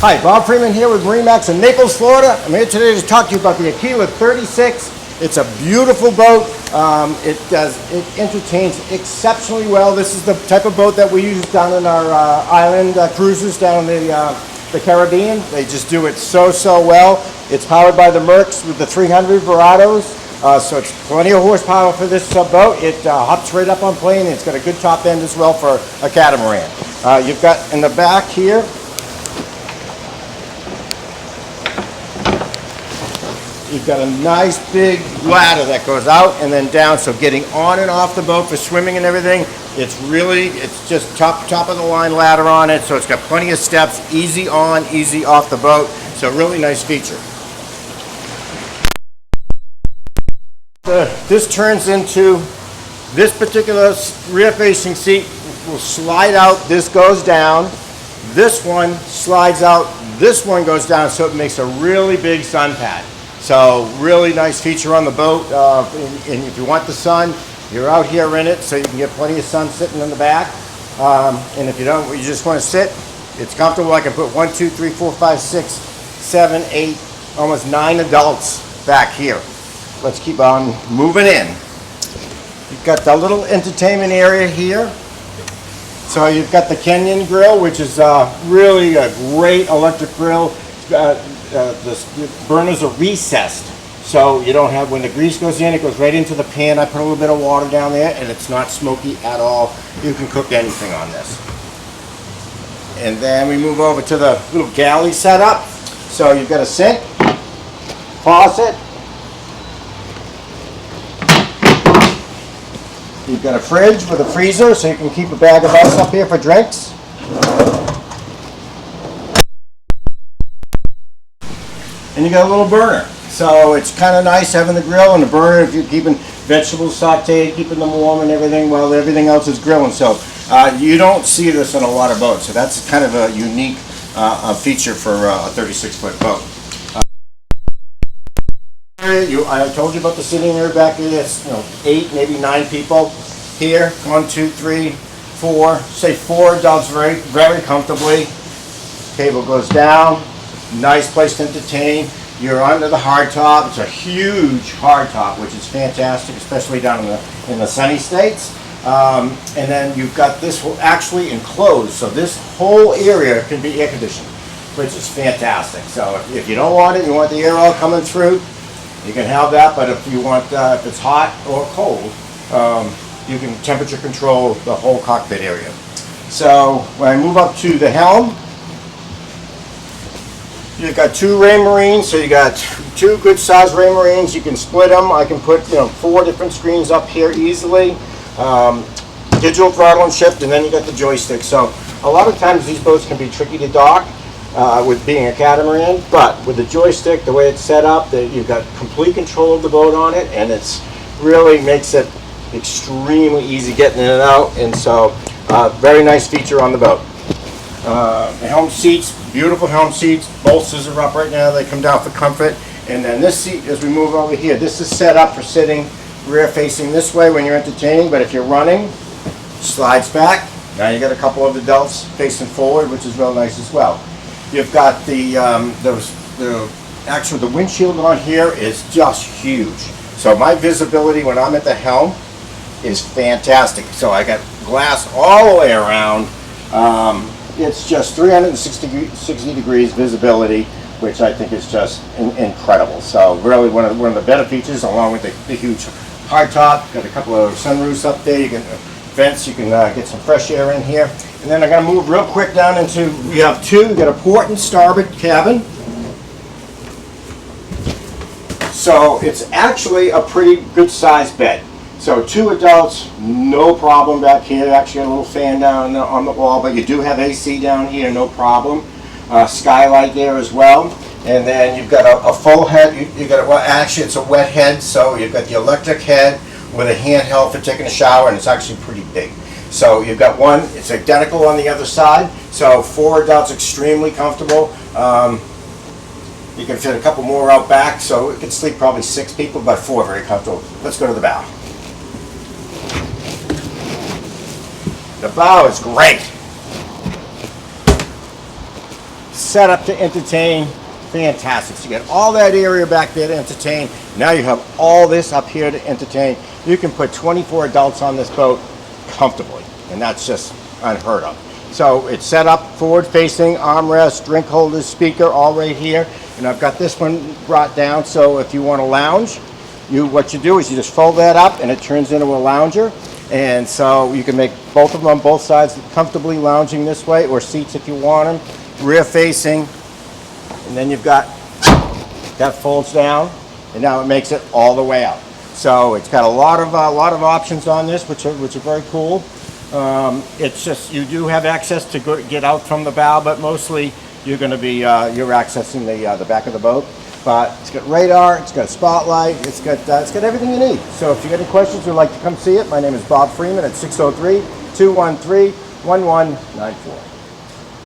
Hi, Bob Freeman here with MarineMax in Naples, Florida. I'm here today to talk to you about the Aquila 36. It's a beautiful boat. It entertains exceptionally well. This is the type of boat that we use down in our island cruises down in the Caribbean. They just do it so well. It's powered by the Mercs with the 300 Verados. So it's plenty of horsepower for this boat. It hops right up on plane. It's got a good top end as well for a catamaran. You've got in the back here, you've got a nice big ladder that goes out and then down, so getting on and off the boat for swimming and everything, it's just top of the line ladder on it, so it's got plenty of steps, easy on, easy off the boat, so really nice feature. This turns into, this particular rear facing seat will slide out, this goes down, this one slides out, this one goes down, so it makes a really big sun pad. So really nice feature on the boat, and if you want the sun, you're out here in it, so you can get plenty of sun sitting in the back. And if you don't, you just want to sit, it's comfortable. I can put 1, 2, 3, 4, 5, 6, 7, 8, almost 9 adults back here. Let's keep on moving in. You've got the little entertainment area here. So you've got the Kenyon grill, which is really a great electric grill. The burners are recessed, so you don't have, when the grease goes in, it goes right into the pan. I put a little bit of water down there, and it's not smoky at all. You can cook anything on this. And then we move over to the little galley setup. So you've got a sink, faucet, you've got a fridge with a freezer, so you can keep a bag of ice up here for drinks. And you got a little burner. So it's kind of nice having the grill and the burner if you're keeping vegetables sauteed, keeping them warm and everything while everything else is grilling. So you don't see this on a lot of boats. So that's kind of a unique feature for a 36-foot boat. I told you about the sitting area back here. It's 8, maybe 9 people here. 1, 2, 3, 4. Say 4 adults very comfortably. Table goes down. Nice place to entertain. You're under the hardtop. It's a huge hardtop, which is fantastic, especially down in the sunny states. And then you've got this will actually enclose, so this whole area can be air conditioned, which is fantastic. So if you don't want it, you want the air all coming through, you can have that. But if you want, if it's hot or cold, you can temperature control the whole cockpit area. So when I move up to the helm, you've got 2 Raymarines, so you got 2 good sized Raymarines. You can split them. I can put 4 different screens up here easily. Digital throttle and shift, and then you got the joystick. So a lot of times these boats can be tricky to dock with being a catamaran, but with the joystick, the way it's set up, you've got complete control of the boat on it, and it's really makes it extremely easy getting in and out. And so very nice feature on the boat. The Helm Seats, beautiful Helm Seats. Bolsters are up right now. They come down for comfort. And then this seat, as we move over here, this is set up for sitting rear facing this way when you're entertaining, but if you're running, slides back. Now you got a couple of adults facing forward, which is real nice as well. You've got the windshield on here is just huge. So my visibility when I'm at the helm is fantastic. So I got glass all the way around. It's just 360 degrees visibility, which I think is just incredible. So really one of the better features, along with the huge hardtop. Got a couple of sunroofs up there. You can vents. You can get some fresh air in here. And then I'm going to move real quick down into, we have 2. We got a port and starboard cabin. So it's actually a pretty good sized bed. So 2 adults, no problem back here. Actually got a little fan down on the wall, but you do have AC down here, no problem. Skylight there as well. And then you've got a full head. You got well, actually it's a wet head, so you've got the electric head with a handheld for taking a shower, and it's actually pretty big. So you've got one, it's identical on the other side. So 4 adults, extremely comfortable. You can fit a couple more out back, so it could sleep probably 6 people, but 4 very comfortable. Let's go to the bow. The bow is great. set up to entertain. Fantastic. So you get all that area back there to entertain. Now you have all this up here to entertain. You can put 24 adults on this boat comfortably, and that's just unheard of. So it's set up forward facing, armrest, drink holders, speaker, all right here. And I've got this one brought down, so if you want to lounge, what you do is you just fold that up and it turns into a lounger. And so you can make both of them on both sides comfortably lounging this way, or seats if you want them. Rear facing, and then you've got that folds down, and now it makes it all the way out. So it's got a lot of options on this, which are very cool. It's just you do have access to get out from the bow, but mostly you're going to be you're accessing the back of the boat. But it's got radar, it's got spotlight, it's got everything you need. So if you got any questions or would like to come see it, my name is Bob Freeman at 603-213-1194.